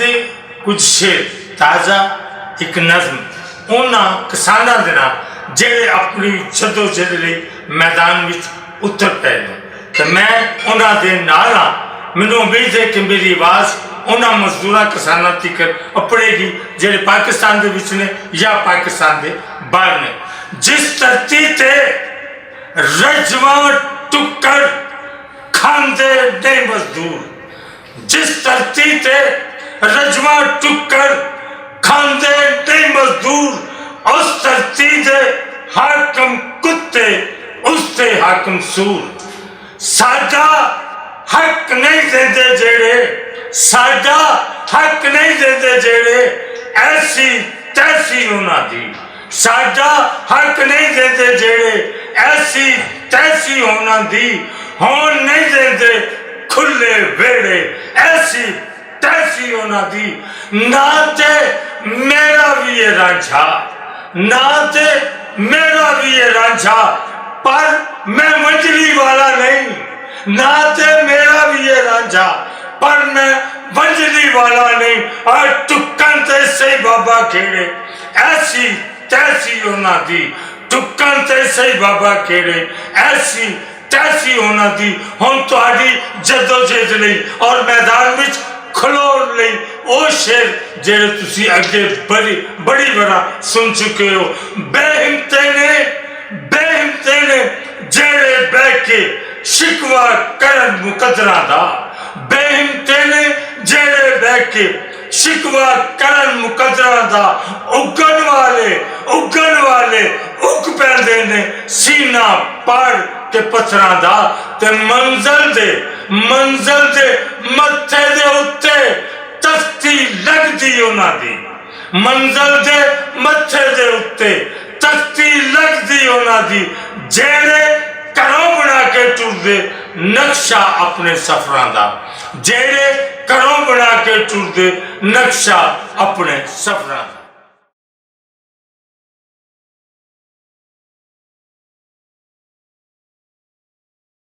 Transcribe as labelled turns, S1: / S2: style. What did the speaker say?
S1: दे कुछ शेर ताज़ा एक नज़म उन्होंने किसानों के नाम जेड़े अपनी जदोजहद लई मैदान में उतर पे ने तो मैं उन्होंने नाल हाँ। मैनूं उम्मीद है कि मेरी आवाज़ उन्होंने मजदूरों किसानों तक अपड़ेगी जेड़े पाकिस्तान के विच ने या पाकिस्तान के बाहर ने। जिस धरती ते रजवा टुक्कर खांदे नहीं मजदूर, जिस धरती ते रजवा टुक्कर खांदे नहीं मजदूर, उस धरती दे हाकम कुत्ते उसते हाकम सूर। साडा हक नहीं देते जेड़े, साडा हक नहीं देते जेड़े, ऐसी तैसी उन्हां दी। साडा हक नहीं देते जेड़े, ऐसी तैसी उन्हां दी। होण नहीं देते खुले वेड़े, ऐसी तैसी उन्हां दी। ना ते मेरा भी ये रांझा, ना ते मेरा भी ये रांझा, पर मैं मंजली वाला नहीं। ना ते मेरा भी ये रांझा, पर मैं मंजली वाला नहीं। और टुक्कन ते सही बाबा खेड़े, ऐसी तैसी उन्हां दी। टुक्कन ते सही बाबा खेड़े, ऐसी तैसी उन्हां दी। हुण तुहाडी जदोजहद लई और मैदान विच खलोण लई वो शेर जेड़े तुसी अगे बड़ी बार सुन चुके हो। बेहिम्मते ने जेड़े बह के शिकवा करन मुकदरा दा, बेहिम्मते ने जेड़े बह के शिकवा करन मुकदरा दा। उगन वाले उग पैंदे ने सीना पाड़ के पत्थरां दा। ते मंजिल दे मत्थे दे उत्ते तख्ती लगदी उन्हां दी। मंजिल दे मत्थे दे उत्ते तख्ती लगदी उन्हां दी। जेड़े घरों बना के टुरदे नक्शा अपने सफरां दा, जेड़े घरों बना के टुरदे नक्शा अपने सफरां दा।